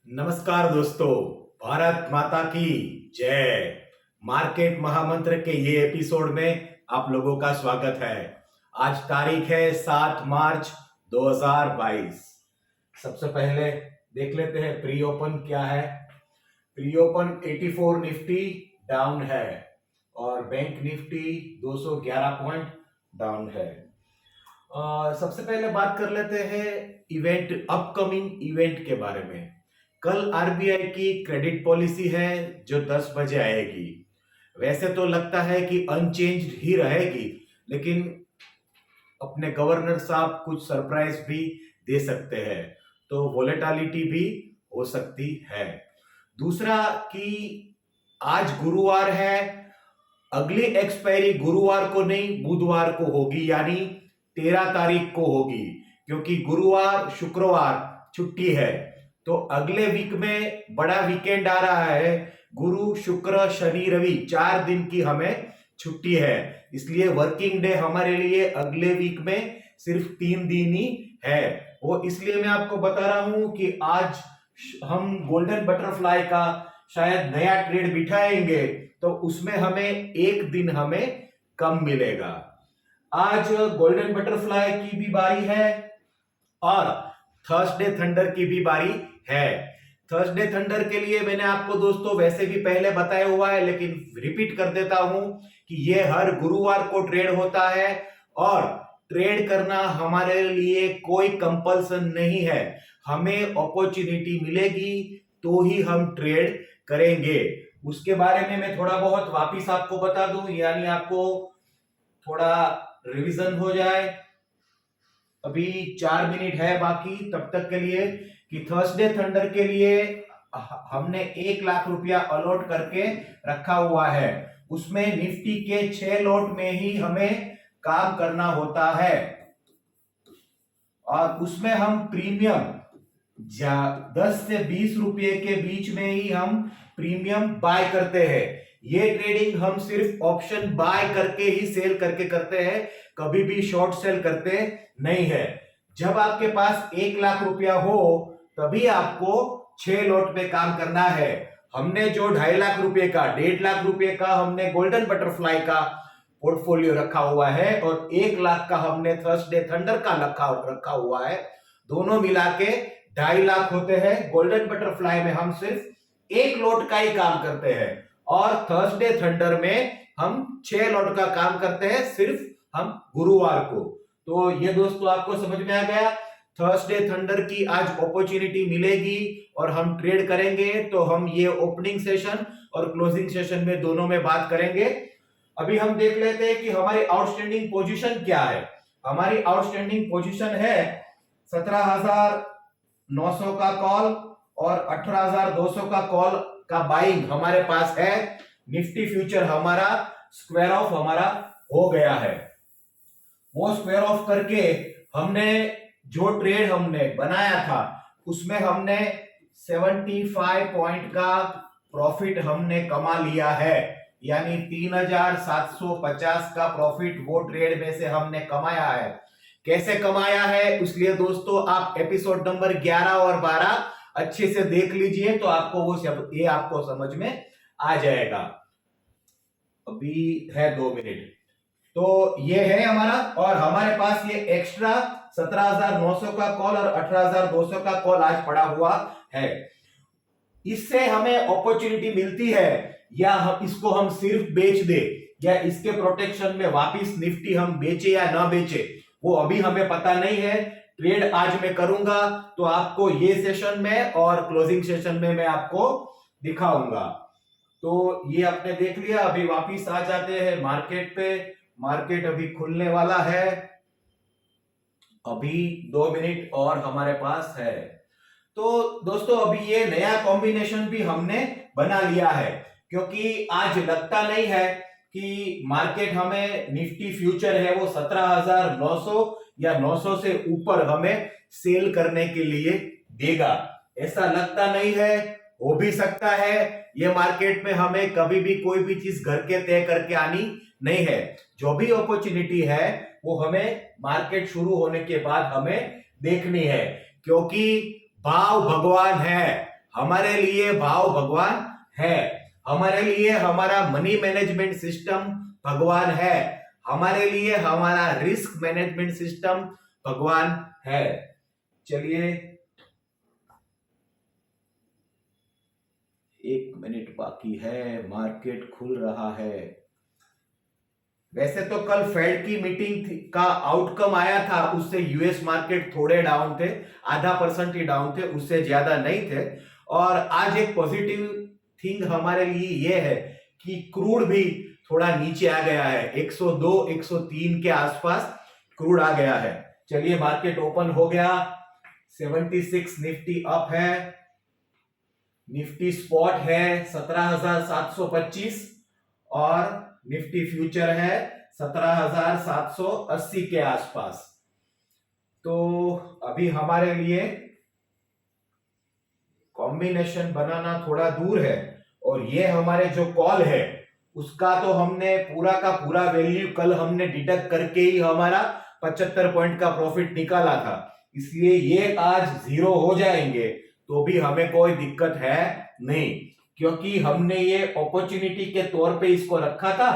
नमस्कार दोस्तों, भारत माता की जय। मार्केट महामंत्र के ये एपिसोड में आप लोगों का स्वागत है। आज तारीख है 7 मार्च 2022। सबसे पहले देख लेते हैं प्री ओपन क्या है। प्री ओपन 84 निफ्टी डाउन है और बैंक निफ्टी 211 पॉइंट डाउन है। सबसे पहले बात कर लेते हैं अपकमिंग इवेंट के बारे में। कल आरबीआई की क्रेडिट पॉलिसी है जो 10 बजे आएगी। वैसे तो लगता है कि अनचेंज्ड ही रहेगी, लेकिन अपने गवर्नर साहब कुछ सरप्राइज भी दे सकते हैं, तो वोलेटिलिटी भी हो सकती है। दूसरा कि आज गुरुवार है, अगली एक्सपायरी गुरुवार को नहीं बुधवार को होगी, यानी 13 तारीख को होगी, क्योंकि गुरुवार शुक्रवार छुट्टी है। तो अगले वीक में बड़ा वीकेंड आ रहा है। गुरु शुक्र शनि रवि 4 दिन की हमें छुट्टी है, इसलिए वर्किंग डे हमारे लिए अगले वीक में सिर्फ 3 दिन ही है। वो इसलिए मैं आपको बता रहा हूं कि आज हम गोल्डन बटरफ्लाई का शायद नया ट्रेड बिठाएंगे, तो उसमें हमें एक दिन हमें कम मिलेगा। आज गोल्डन बटरफ्लाई की भी बारी है और थर्सडे थंडर की भी बारी है। थर्सडे थंडर के लिए मैंने आपको दोस्तों वैसे भी पहले बताया हुआ है, लेकिन रिपीट कर देता हूं कि ये हर गुरुवार को ट्रेड होता है और ट्रेड करना हमारे लिए कोई कंपल्सन नहीं है। हमें अपॉर्चुनिटी मिलेगी तो ही हम ट्रेड करेंगे। उसके बारे में मैं थोड़ा बहुत वापिस आपको बता दूं, यानी आपको थोड़ा रिवीजन हो जाए। अभी 4 मिनट है बाकी तब तक के लिए कि थर्सडे थंडर के लिए हमने 1 लाख रुपया अलॉट करके रखा हुआ है। उसमें निफ्टी के 6 लॉट में ही हमें काम करना होता है और उसमें हम प्रीमियम 10 से 20 रुपए के बीच में ही हम प्रीमियम बाय करते हैं। ये ट्रेडिंग हम सिर्फ ऑप्शन बाय करके ही सेल करके करते हैं, कभी भी शॉर्ट सेल करते नहीं है। जब आपके पास 1 लाख रुपया हो तभी आपको 6 लॉट पे काम करना है। हमने जो 2.5 लाख रुपए का 1.5 लाख रुपए का हमने गोल्डन बटरफ्लाई का पोर्टफोलियो रखा हुआ है और 1 लाख का हमने थर्सडे थंडर का रखा हुआ है। दोनों मिला के 2.5 लाख होते हैं। गोल्डन बटरफ्लाई में हम सिर्फ 1 लॉट का ही काम करते हैं और थर्सडे थंडर में हम 6 लॉट का काम करते हैं, सिर्फ हम गुरुवार को। तो ये दोस्तों आपको समझ में आ गया। थर्सडे थंडर की आज अपॉर्चुनिटी मिलेगी और हम ट्रेड करेंगे, तो हम ये ओपनिंग सेशन और क्लोजिंग सेशन में दोनों में बात करेंगे। अभी हम देख लेते हैं कि हमारी आउटस्टैंडिंग पोजीशन क्या है। हमारी आउटस्टैंडिंग पोजीशन है 17,900 का कॉल और 18,200 का कॉल का बाइंग हमारे पास है। निफ्टी फ्यूचर हमारा स्क्वायर ऑफ हमारा हो गया है। वो स्क्वायर ऑफ करके हमने जो ट्रेड हमने बनाया था उसमें हमने 75 पॉइंट का प्रॉफिट हमने कमा लिया है, यानी 3,750 का प्रॉफिट वो ट्रेड में से हमने कमाया है। कैसे कमाया है, इसलिए दोस्तों आप एपिसोड नंबर 11 और 12 अच्छे से देख लीजिए, तो आपको ये आपको समझ में आ जाएगा। अभी है 2 मिनट। तो ये है हमारा, और हमारे पास ये एक्स्ट्रा 17,900 का कॉल और 18,200 का कॉल आज पड़ा हुआ है। इससे हमें अपॉर्चुनिटी मिलती है या हम इसको हम सिर्फ बेच दे या इसके प्रोटेक्शन में वापिस निफ्टी हम बेचे या ना बेचे, वो अभी हमें पता नहीं है। ट्रेड आज मैं करूंगा तो आपको ये सेशन में और क्लोजिंग सेशन में मैं आपको दिखाऊंगा। तो ये आपने देख लिया। अभी वापिस आ जाते हैं मार्केट पे। मार्केट अभी खुलने वाला है, अभी 2 मिनट और हमारे पास है। तो दोस्तों अभी ये नया कॉम्बिनेशन भी हमने बना लिया है, क्योंकि आज लगता नहीं है कि मार्केट हमें निफ्टी फ्यूचर है वो 17,900 या 900 से ऊपर हमें सेल करने के लिए देगा, ऐसा लगता नहीं है। हो भी सकता है ये मार्केट में हमें कभी भी कोई भी चीज घर के तय करके आनी नहीं है। जो भी अपॉर्चुनिटी है वो हमें मार्केट शुरू होने के बाद हमें देखनी है, क्योंकि भाव भगवान है। हमारे लिए भाव भगवान है, हमारे लिए हमारा मनी मैनेजमेंट सिस्टम भगवान है, हमारे लिए हमारा रिस्क मैनेजमेंट सिस्टम भगवान है। चलिए 1 मिनट बाकी है, मार्केट खुल रहा है। वैसे तो कल फेड की मीटिंग का आउटकम आया था, उससे यूएस मार्केट थोड़े डाउन थे, 0.5% ही डाउन थे, उससे ज्यादा नहीं थे। और आज एक पॉजिटिव थिंग हमारे लिए यह है कि क्रूड भी थोड़ा नीचे आ गया है, 102 103 के आसपास क्रूड आ गया है। चलिए मार्केट ओपन हो गया, 76 निफ्टी अप है, निफ्टी स्पॉट है 17,725 और निफ्टी फ्यूचर है 17,780 के आसपास। तो अभी हमारे लिए कॉम्बिनेशन बनाना थोड़ा दूर है, और ये हमारे जो कॉल है उसका तो हमने पूरा का पूरा वैल्यू कल हमने डिडक्ट करके ही हमारा 75 पॉइंट का प्रॉफिट निकाला था, इसलिए ये आज 0 हो जाएंगे तो भी हमें कोई दिक्कत है नहीं, क्योंकि हमने ये अपॉर्चुनिटी के तौर पे इसको रखा था।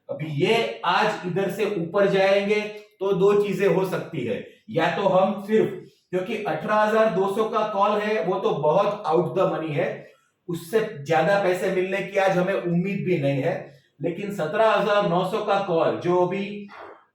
अभी ये आज इधर से ऊपर जाएंगे तो दो चीजें हो सकती है, या तो हम सिर्फ, क्योंकि 18,200 का कॉल है वो तो बहुत आउट द मनी है, उससे ज्यादा पैसे मिलने की आज हमें उम्मीद भी नहीं है, लेकिन 17,900 का कॉल जो अभी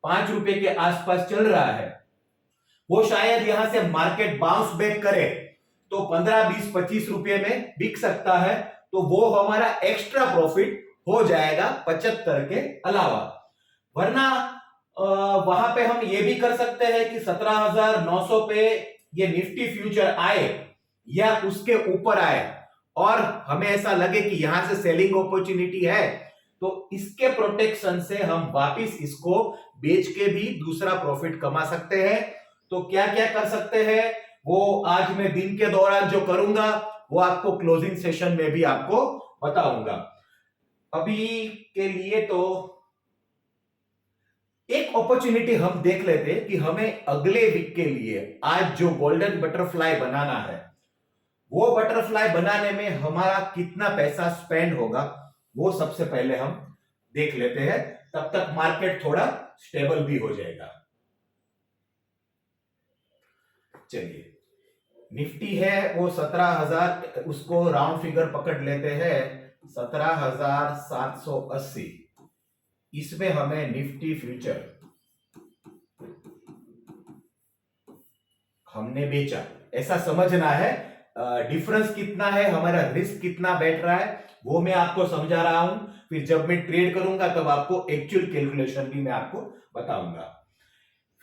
5 रुपए के आसपास चल रहा है, वो शायद यहां से मार्केट बाउंस बैक करे तो 15, 20, 25 रुपए में बिक सकता है, तो वो हमारा एक्स्ट्रा प्रॉफिट हो जाएगा 75 के अलावा। वरना वहां पे हम ये भी कर सकते हैं कि 17,900 पे ये निफ्टी फ्यूचर आए या उसके ऊपर आए और हमें ऐसा लगे कि यहां से सेलिंग अपॉर्चुनिटी है, तो इसके प्रोटेक्शन से हम वापस इसको बेच के भी दूसरा प्रॉफिट कमा सकते हैं। तो क्या क्या कर सकते हैं वो आज मैं दिन के दौरान जो करूंगा वो आपको क्लोजिंग सेशन में भी आपको बताऊंगा। अभी के लिए तो एक अपॉर्चुनिटी हम देख लेते हैं कि हमें अगले वीक के लिए आज जो गोल्डन बटरफ्लाई बनाना है, वो बटरफ्लाई बनाने में हमारा कितना पैसा स्पेंड होगा वो सबसे पहले हम देख लेते हैं, तब तक मार्केट थोड़ा स्टेबल भी हो जाएगा। चलिए निफ्टी है वो 17,000, उसको राउंड फिगर पकड़ लेते हैं 17,780, इसमें हमें निफ्टी फ्यूचर हमने बेचा, ऐसा समझना है। डिफरेंस कितना है, हमारा रिस्क कितना बैठ रहा है वो मैं आपको समझा रहा हूं, फिर जब मैं ट्रेड करूंगा तब आपको एक्चुअल कैलकुलेशन भी मैं आपको बताऊंगा।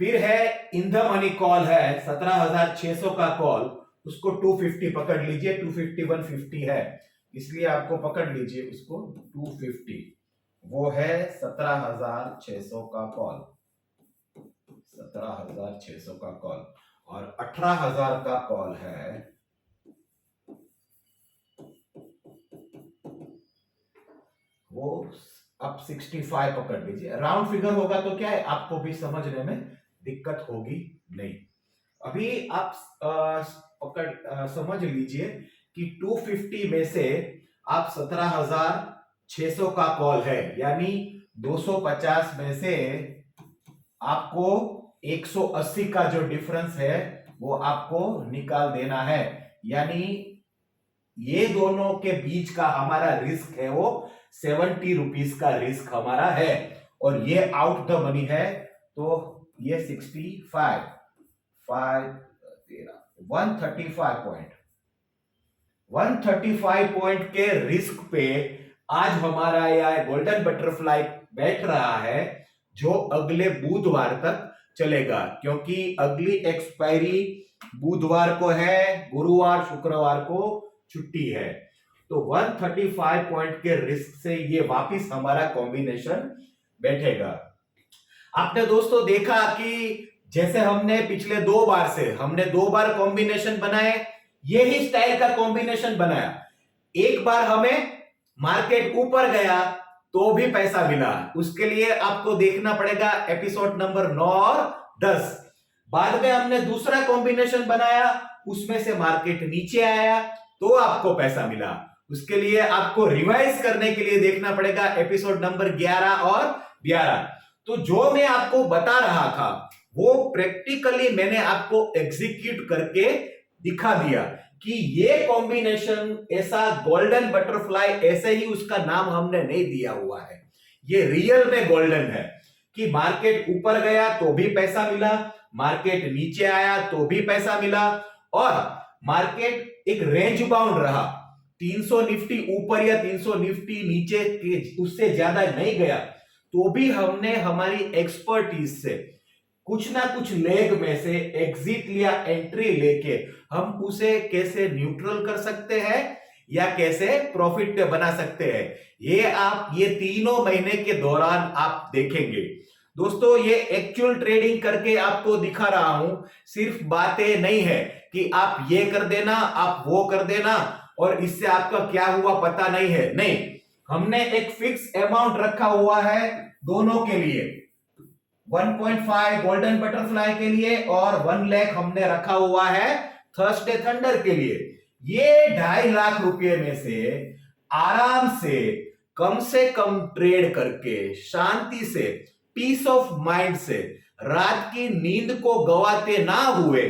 फिर है इन द मनी कॉल है 17,600 का कॉल, उसको 250 पकड़ लीजिए, 250 150 है, इसलिए आपको पकड़ लीजिए उसको 250, वो है 17,600 का कॉल, 17,600 का कॉल, और 18,000 का कॉल है वो अब 65 पकड़ लीजिए। राउंड फिगर होगा तो क्या है आपको भी समझने में दिक्कत होगी नहीं। अभी आप समझ लीजिए कि 250 में से आप 17,600 का कॉल है, यानी 250 में से आपको 180 का जो डिफरेंस है वो आपको निकाल देना है, यानी ये दोनों के बीच का हमारा रिस्क है वो 70 रुपीस का रिस्क हमारा है, और ये आउट द मनी है, तो ये 65 135 पॉइंट के रिस्क पे आज हमारा यह गोल्डन बटरफ्लाई बैठ रहा है, जो अगले बुधवार तक चलेगा, क्योंकि अगली एक्सपायरी बुधवार को है, गुरुवार शुक्रवार को छुट्टी है, तो 135 पॉइंट के रिस्क से ये वापस हमारा कॉम्बिनेशन बैठेगा। आपने दोस्तों देखा कि जैसे हमने पिछले 2 बार से हमने 2 बार कॉम्बिनेशन बनाए, यही स्टाइल का कॉम्बिनेशन बनाया, एक बार हमें मार्केट ऊपर गया तो भी पैसा मिला, उसके लिए आपको देखना पड़ेगा एपिसोड नंबर 9 और 10। बाद में हमने दूसरा कॉम्बिनेशन बनाया, उसमें से मार्केट नीचे आया तो आपको पैसा मिला। उसके लिए आपको रिवाइज करने के लिए देखना पड़ेगा एपिसोड नंबर 11 और 12। तो जो मैं आपको बता रहा था वो प्रैक्टिकली मैंने आपको एग्जीक्यूट करके दिखा दिया कि ये कॉम्बिनेशन ऐसा गोल्डन बटरफ्लाई, ऐसे ही उसका नाम हमने नहीं दिया हुआ है, ये रियल में गोल्डन है कि मार्केट ऊपर गया तो भी पैसा मिला, मार्केट नीचे आया तो भी पैसा मिला, और मार्केट एक रेंज बाउंड रहा, 300 निफ्टी ऊपर या 300 निफ्टी नीचे उससे ज्यादा नहीं गया, तो भी हमने हमारी एक्सपर्टीज से कुछ ना कुछ लेग में से एग्जिट या एंट्री लेके हम उसे कैसे न्यूट्रल कर सकते हैं या कैसे प्रॉफिट बना सकते हैं, ये तीनों महीने के दौरान आप देखेंगे। दोस्तों, ये एक्चुअल ट्रेडिंग करके आपको दिखा रहा हूं, सिर्फ बातें नहीं है कि आप ये कर देना, आप वो कर देना और इससे आपका क्या हुआ पता नहीं है। नहीं, हमने एक फिक्स अमाउंट रखा हुआ है दोनों के लिए, 1.5 गोल्डन बटरफ्लाई के लिए और 1 लाख हमने रखा हुआ है थर्सडे थंडर के लिए। ये 2.5 लाख रुपए में से आराम से कम ट्रेड करके शांति से, पीस ऑफ माइंड से, रात की नींद को गवाते ना हुए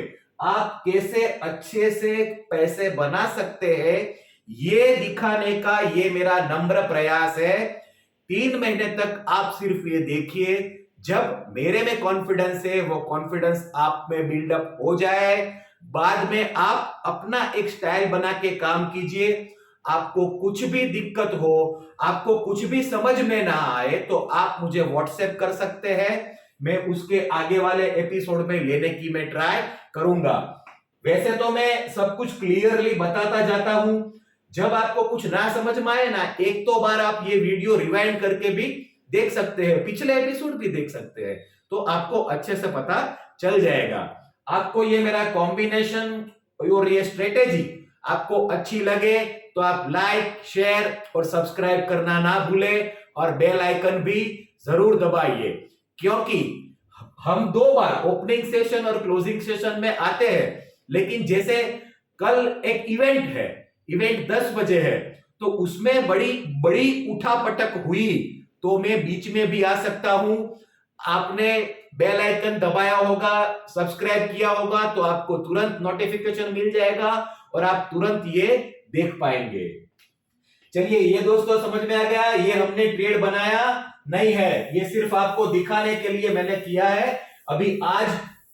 आप कैसे अच्छे से पैसे बना सकते हैं, ये दिखाने का ये मेरा नम्र प्रयास है। 3 महीने तक आप सिर्फ ये देखिए, जब मेरे में कॉन्फिडेंस है वो कॉन्फिडेंस आप में बिल्डअप हो जाए, बाद में आप अपना एक स्टाइल बना के काम कीजिए। आपको कुछ भी दिक्कत हो, आपको कुछ भी समझ में ना आए तो आप मुझे व्हाट्सएप कर सकते हैं, मैं उसके आगे वाले एपिसोड में लेने की मैं ट्राई करूंगा। वैसे तो मैं सब कुछ क्लियरली बताता जाता हूं, जब आपको कुछ ना समझ में आए ना, एक तो बार आप ये वीडियो रिवाइंड करके भी देख सकते हैं, पिछले एपिसोड भी देख सकते हैं, तो आपको अच्छे से पता चल जाएगा। आपको ये मेरा कॉम्बिनेशन और ये स्ट्रेटेजी आपको अच्छी लगे तो आप लाइक, शेयर और सब्सक्राइब करना ना भूलें और बेल आइकन भी जरूर दबाइए, क्योंकि हम 2 बार ओपनिंग सेशन और क्लोजिंग सेशन में आते हैं, लेकिन जैसे कल एक इवेंट है, इवेंट 10 बजे है, तो उसमें बड़ी उठापटक हुई तो मैं बीच में भी आ सकता हूं। आपने बेल आइकन दबाया होगा, सब्सक्राइब किया होगा तो आपको तुरंत नोटिफिकेशन मिल जाएगा और आप तुरंत ये देख पाएंगे। चलिए, ये दोस्तों समझ में आ गया, ये हमने ट्रेड बनाया नहीं है, ये सिर्फ आपको दिखाने के लिए मैंने किया है।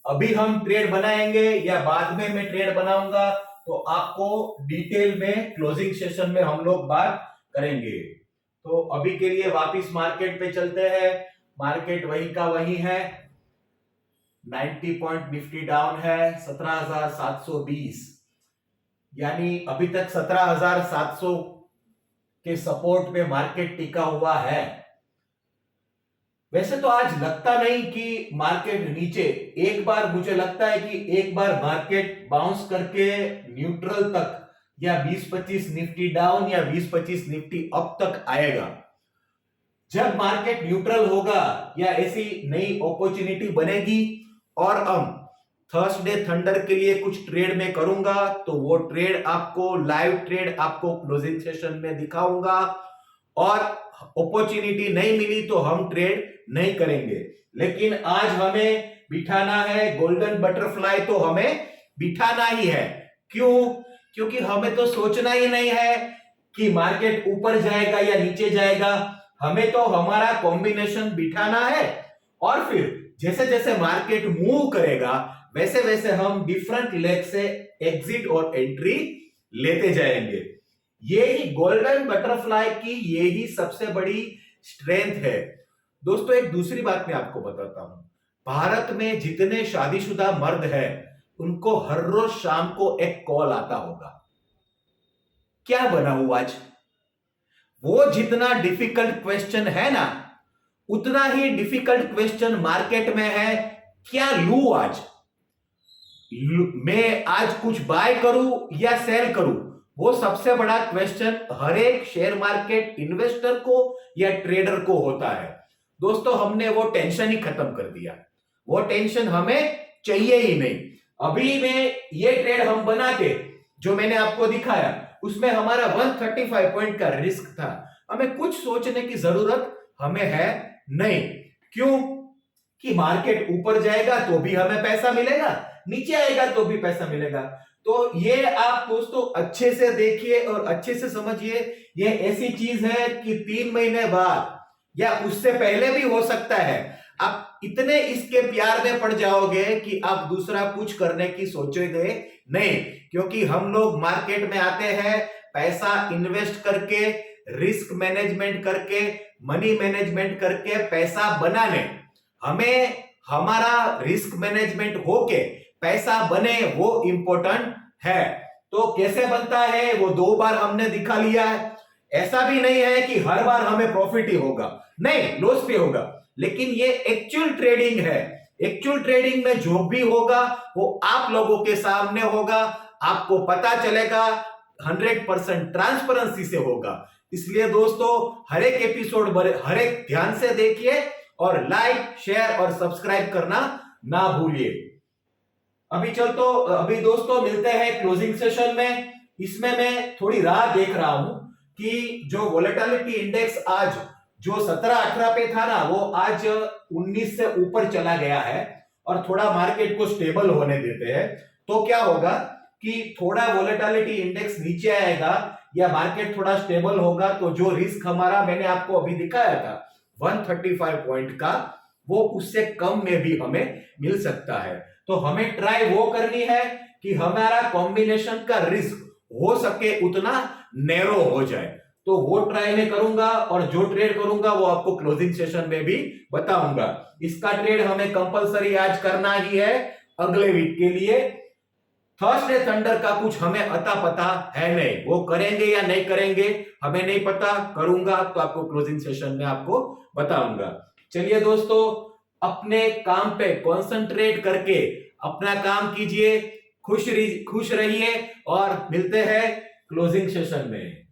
अभी हम ट्रेड बनाएंगे या बाद में मैं ट्रेड बनाऊंगा तो आपको डिटेल में क्लोजिंग सेशन में हम लोग बात करेंगे। तो अभी के लिए वापिस मार्केट पे चलते हैं। मार्केट वही का वही है, 90 पॉइंट निफ्टी डाउन है, 17,720, यानी अभी तक 17,700 के सपोर्ट में मार्केट टिका हुआ है। वैसे तो आज लगता नहीं कि मार्केट नीचे, एक बार मुझे लगता है कि एक बार मार्केट बाउंस करके न्यूट्रल तक या 20-25 निफ्टी डाउन या 20-25 निफ्टी अप तक आएगा। जब मार्केट न्यूट्रल होगा या ऐसी नई अपॉर्चुनिटी बनेगी और हम थर्सडे थंडर के लिए कुछ ट्रेड में करूंगा तो वो ट्रेड आपको, लाइव ट्रेड आपको क्लोजिंग सेशन में दिखाऊंगा, और अपॉर्चुनिटी नहीं मिली तो हम ट्रेड नहीं करेंगे। लेकिन आज हमें बिठाना है गोल्डन बटरफ्लाई, तो हमें बिठाना ही है। क्यों? क्योंकि हमें तो सोचना ही नहीं है कि मार्केट ऊपर जाएगा या नीचे जाएगा, हमें तो हमारा कॉम्बिनेशन बिठाना है और फिर जैसे जैसे मार्केट मूव करेगा वैसे वैसे हम डिफरेंट लेग से एग्जिट और एंट्री लेते जाएंगे। ये ही गोल्डन बटरफ्लाई की ये ही सबसे बड़ी स्ट्रेंथ है। दोस्तों, एक दूसरी बात मैं आपको बताता हूं, भारत में जितने शादीशुदा मर्द हैं उनको हर रोज शाम को एक कॉल आता होगा, क्या बनाऊं आज। वो जितना डिफिकल्ट क्वेश्चन है ना, उतना ही डिफिकल्ट क्वेश्चन मार्केट में है, क्या लूं आज, मैं आज कुछ बाय करूं या सेल करूं। वो सबसे बड़ा क्वेश्चन हर एक शेयर मार्केट इन्वेस्टर को या ट्रेडर को होता है। दोस्तों, हमने वो टेंशन ही खत्म कर दिया, वो टेंशन हमें चाहिए ही नहीं। अभी में ये ट्रेड हम बना के जो मैंने आपको दिखाया, उसमें हमारा 135 पॉइंट का रिस्क था। हमें कुछ सोचने की जरूरत हमें है नहीं। क्यों? कि मार्केट ऊपर जाएगा तो भी हमें पैसा मिलेगा, नीचे आएगा तो भी पैसा मिलेगा। तो ये आप दोस्तों अच्छे से देखिए और अच्छे से समझिए। ये ऐसी चीज है कि 3 महीने बाद या उससे पहले भी हो सकता है। आप इतने इसके प्यार में पड़ जाओगे कि आप दूसरा कुछ करने की सोचोगे नहीं। क्योंकि हम लोग मार्केट में आते हैं पैसा इन्वेस्ट करके, रिस्क मैनेजमेंट करके, मनी मैनेजमेंट करके पैसा बनाने। हमें हमारा रिस्क मैनेजमेंट होके पैसा बने वो इंपॉर्टेंट है। तो कैसे बनता है वो 2 बार हमने दिखा लिया है। ऐसा भी नहीं है कि हर बार हमें प्रॉफिट ही होगा, नहीं, लॉस भी होगा। लेकिन ये एक्चुअल ट्रेडिंग है। एक्चुअल ट्रेडिंग में जो भी होगा वो आप लोगों के सामने होगा, आपको पता चलेगा, 100% ट्रांसपेरेंसी से होगा। इसलिए दोस्तों हर एक एपिसोड हर एक ध्यान से देखिए और लाइक, शेयर और सब्सक्राइब करना ना भूलिए। अभी दोस्तों मिलते हैं क्लोजिंग सेशन में। इसमें मैं थोड़ी राह देख रहा हूं कि जो वोलेटिलिटी इंडेक्स आज जो 17-18 पे था ना, वो आज 19 से ऊपर चला गया है और थोड़ा मार्केट को स्टेबल होने देते हैं। तो क्या होगा कि थोड़ा वोलेटिलिटी इंडेक्स नीचे आएगा या मार्केट थोड़ा स्टेबल होगा तो जो रिस्क हमारा मैंने आपको अभी दिखाया था 135 पॉइंट का, वो उससे कम में भी हमें मिल सकता है। तो हमें ट्राई वो करनी है कि हमारा कॉम्बिनेशन का रिस्क हो सके उतना नैरो हो जाए। तो वो ट्राई मैं करूंगा और जो ट्रेड करूंगा वो आपको क्लोजिंग सेशन में भी बताऊंगा। इसका ट्रेड हमें कंपलसरी आज करना ही है अगले वीक के लिए। थर्सडे थंडर का कुछ हमें अता पता है नहीं, वो करेंगे या नहीं करेंगे हमें नहीं पता। करूंगा तो आपको क्लोजिंग सेशन में आपको बताऊंगा। चलिए दोस्तों, अपने काम पे कंसंट्रेट करके अपना काम कीजिए, खुश रहिए और मिलते हैं क्लोजिंग सेशन में।